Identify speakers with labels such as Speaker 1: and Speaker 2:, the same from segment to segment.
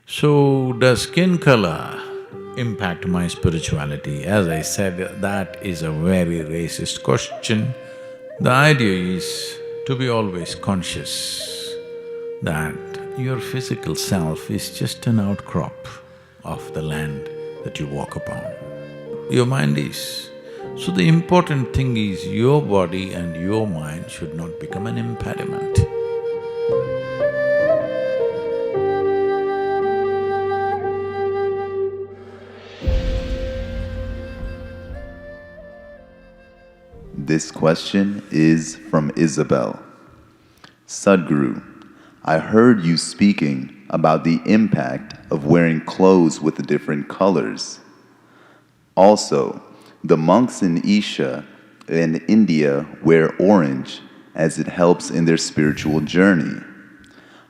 Speaker 1: So, does skin color impact my spirituality? As I said, that is a very racist question. The idea is to be always conscious that your physical self is just an outcrop of the land that you walk upon. Your mind is. So the important thing is your body and your mind should not become an impediment.
Speaker 2: This question is from Isabel. Sadhguru, I heard you speaking about the impact of wearing clothes with different colors. Also, the monks in Isha and India wear orange as it helps in their spiritual journey.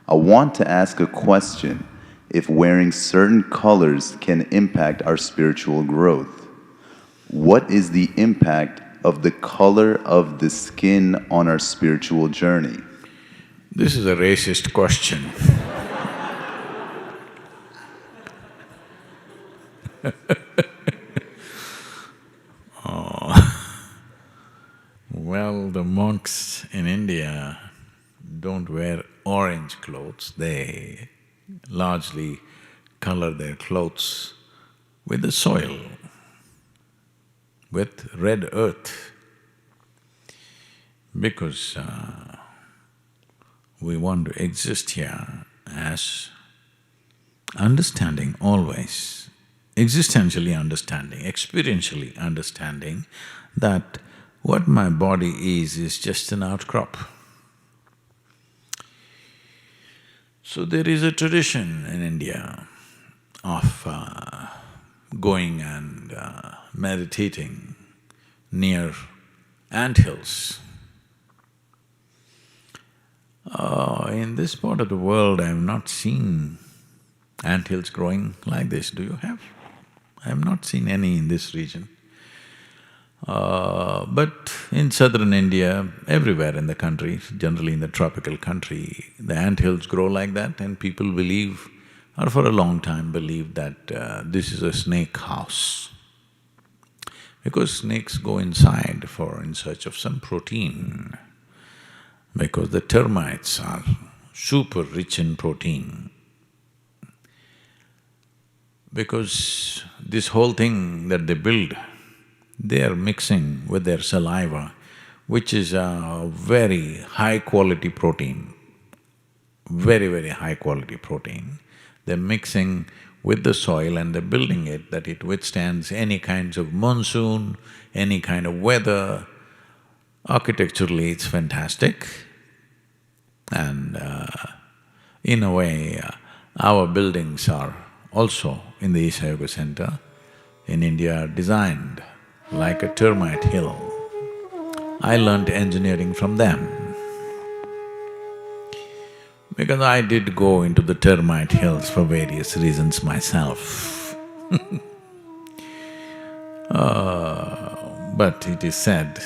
Speaker 2: I want to ask a question if wearing certain colors can impact our spiritual growth. What is the impact of the color of the skin on our spiritual journey?
Speaker 1: This is a racist question. Well, the monks in India don't wear orange clothes, they largely color their clothes with the soil, with red earth, because we want to exist here as understanding always, existentially understanding, experientially understanding that what my body is just an outcrop. So there is a tradition in India of going and meditating near anthills. In this part of the world, I have not seen anthills growing like this. Do you have? I have not seen any in this region. But in southern India, everywhere in the country, generally in the tropical country, the anthills grow like that, and people believe, or for a long time believed that this is a snake house. Because snakes go inside in search of some protein, because the termites are super rich in protein. Because this whole thing that they build, they are mixing with their saliva, which is a very high-quality protein, very, very high-quality protein. They're mixing with the soil and they're building it that it withstands any kinds of monsoon, any kind of weather. Architecturally, it's fantastic. And in a way, our buildings are also in the Isha Yoga Center in India are designed like a termite hill. I learnt engineering from them because I did go into the termite hills for various reasons myself. But it is said,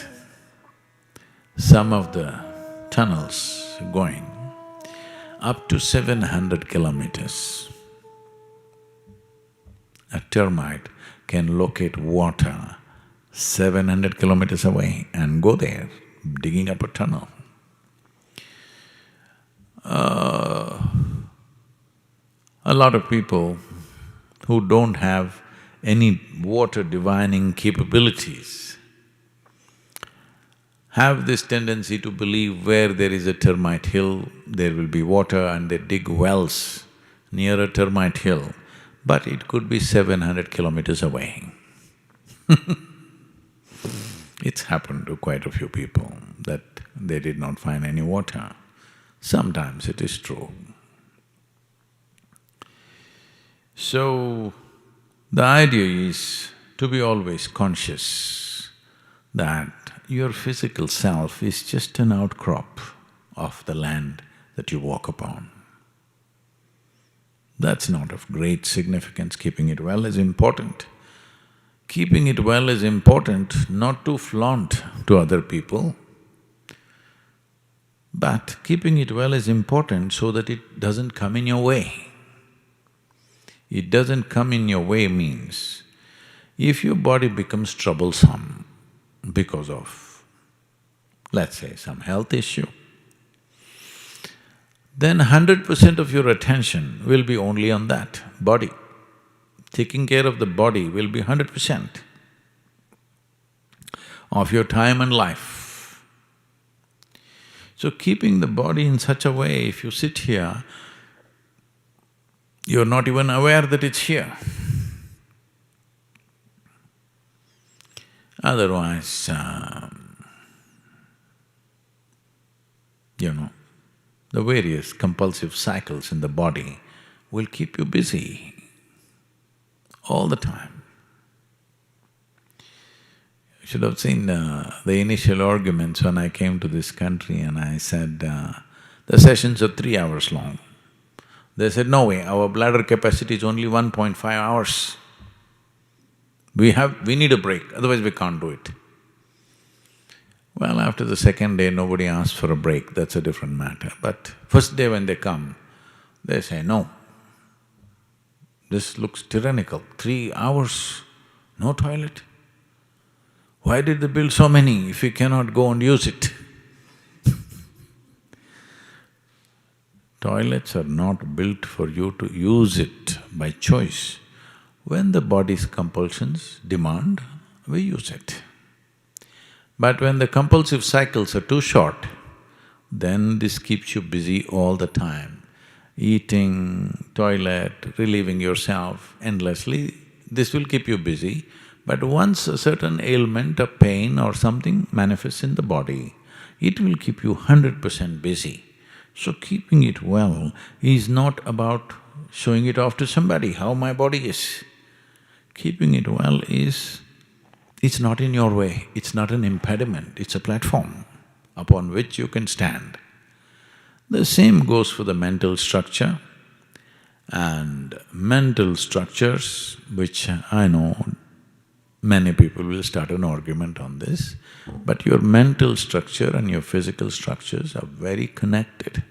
Speaker 1: some of the tunnels going up to 700 kilometers, a termite can locate water 700 kilometers away and go there, digging up a tunnel. A lot of people who don't have any water divining capabilities have this tendency to believe where there is a termite hill, there will be water, and they dig wells near a termite hill, but it could be 700 kilometers away. It's happened to quite a few people that they did not find any water. Sometimes it is true. So, the idea is to be always conscious that your physical self is just an outcrop of the land that you walk upon. That's not of great significance. Keeping it well is important. Keeping it well is important not to flaunt to other people, but keeping it well is important so that it doesn't come in your way. It doesn't come in your way means, if your body becomes troublesome because of, let's say, some health issue, then 100% of your attention will be only on that body. Taking care of the body will be 100% of your time and life. So keeping the body in such a way, if you sit here, you're not even aware that it's here. Otherwise, the various compulsive cycles in the body will keep you busy all the time. You should have seen the initial arguments when I came to this country and I said, the sessions are 3 hours long. They said, no way, our bladder capacity is only 1.5 hours. We need a break, otherwise we can't do it. Well, after the second day, nobody asked for a break, that's a different matter. But first day when they come, they say, no, this looks tyrannical, 3 hours, no toilet. Why did they build so many if we cannot go and use it? Toilets are not built for you to use it by choice. When the body's compulsions demand, we use it. But when the compulsive cycles are too short, then this keeps you busy all the time. Eating, toilet, relieving yourself endlessly, this will keep you busy. But once a certain ailment or pain or something manifests in the body, it will keep you 100% busy. So keeping it well is not about showing it off to somebody, how my body is. Keeping it well is, it's not in your way, it's not an impediment, it's a platform upon which you can stand. The same goes for the mental structure, and mental structures, which I know many people will start an argument on this, but your mental structure and your physical structures are very connected.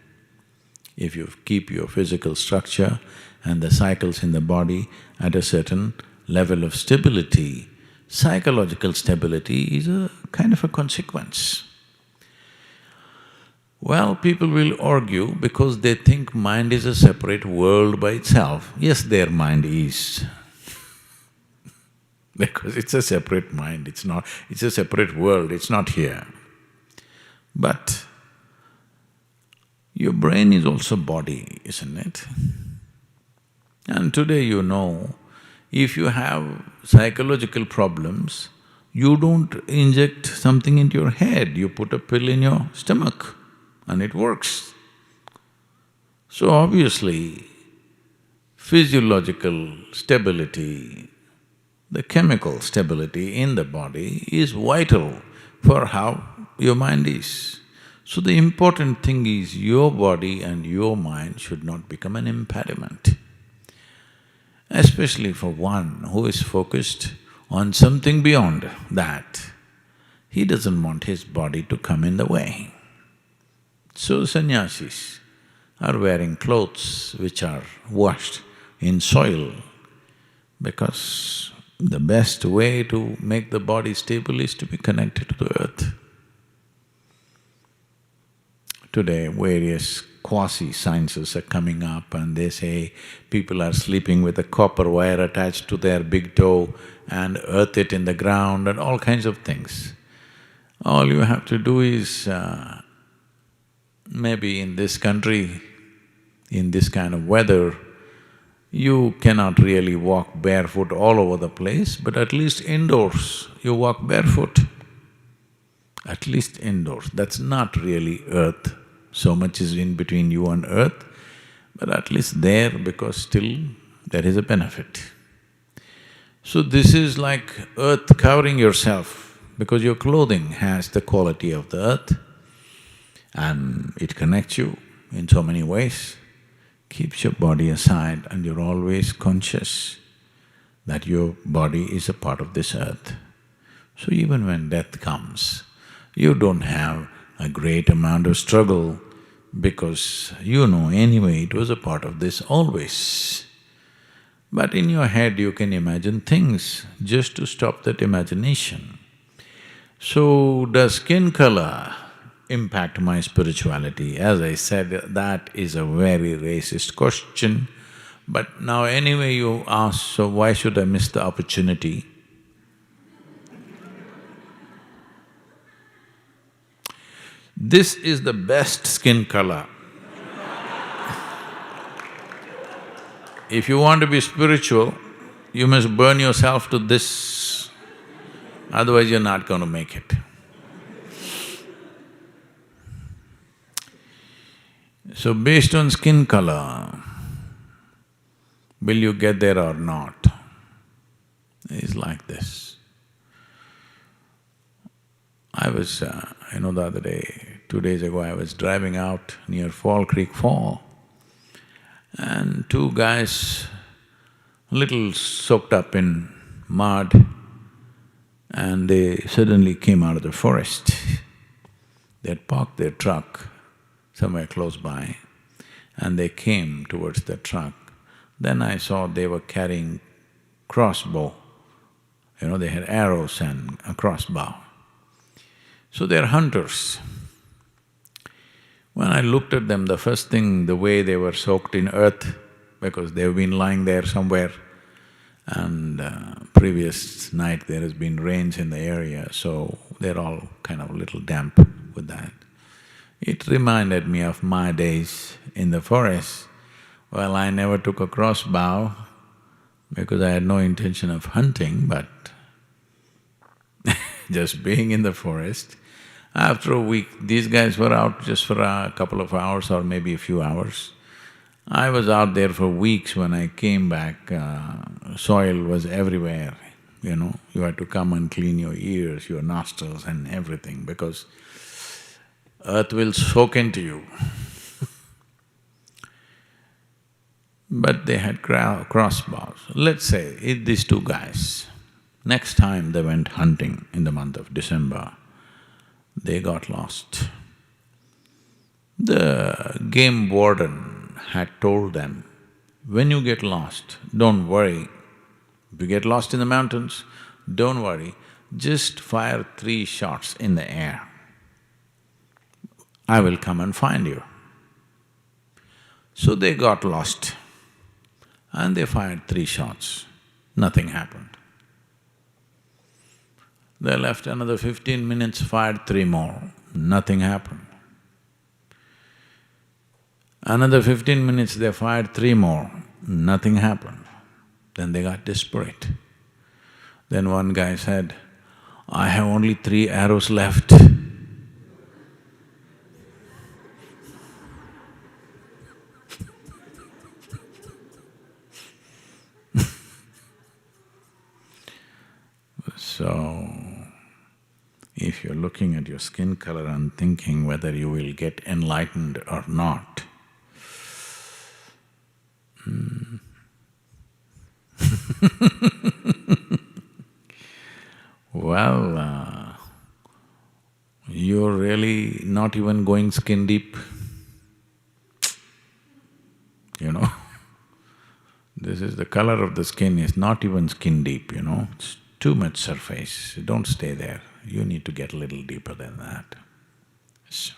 Speaker 1: If you keep your physical structure and the cycles in the body at a certain level of stability, psychological stability is a kind of a consequence. Well, people will argue because they think mind is a separate world by itself. Yes, their mind is because it's a separate mind, it's a separate world, it's not here. But your brain is also body, isn't it? And today if you have psychological problems, you don't inject something into your head, you put a pill in your stomach and it works. So obviously, physiological stability, the chemical stability in the body is vital for how your mind is. So the important thing is your body and your mind should not become an impediment. Especially for one who is focused on something beyond that, he doesn't want his body to come in the way. So sannyasis are wearing clothes which are washed in soil because the best way to make the body stable is to be connected to the earth. Today, various quasi-sciences are coming up and they say people are sleeping with a copper wire attached to their big toe and earth it in the ground and all kinds of things. All you have to do is, maybe in this country, in this kind of weather, you cannot really walk barefoot all over the place, but at least indoors, you walk barefoot. At least indoors, that's not really earth. So much is in between you and earth, but at least there, because still there is a benefit. So this is like earth covering yourself, because your clothing has the quality of the earth and it connects you in so many ways, keeps your body aside and you're always conscious that your body is a part of this earth. So even when death comes, you don't have a great amount of struggle because anyway it was a part of this always. But in your head you can imagine things just to stop that imagination. So, does skin color impact my spirituality? As I said, that is a very racist question. But now anyway you ask, so why should I miss the opportunity? This is the best skin color. If you want to be spiritual, you must burn yourself to this, otherwise you're not going to make it. So based on skin color, will you get there or not? It's like this. I was, the other day, 2 days ago, I was driving out near Fall Creek Fall, and two guys, little soaked up in mud, and they suddenly came out of the forest. They had parked their truck somewhere close by, and they came towards the truck. Then I saw they were carrying crossbow, they had arrows and a crossbow. So they're hunters. When I looked at them, the first thing, the way they were soaked in earth, because they've been lying there somewhere, and previous night there has been rains in the area, so they're all kind of a little damp with that. It reminded me of my days in the forest. Well, I never took a crossbow because I had no intention of hunting, but just being in the forest. After a week, these guys were out just for a couple of hours or maybe a few hours. I was out there for weeks. When I came back, soil was everywhere, You had to come and clean your ears, your nostrils and everything because earth will soak into you. But they had crossbows. Let's say these two guys, next time they went hunting in the month of December, they got lost. The game warden had told them, when you get lost, don't worry. If you get lost in the mountains, don't worry, just fire 3 shots in the air. I will come and find you. So they got lost and they fired 3 shots. Nothing happened. They left another 15 minutes, fired 3 more, nothing happened. Another 15 minutes, they fired 3 more, nothing happened. Then they got desperate. Then one guy said, I have only 3 arrows left. So, if you're looking at your skin color and thinking whether you will get enlightened or not, well, you're really not even going skin deep, This is the color of the skin is not even skin deep, It's too much surface. Don't stay there. You need to get a little deeper than that. So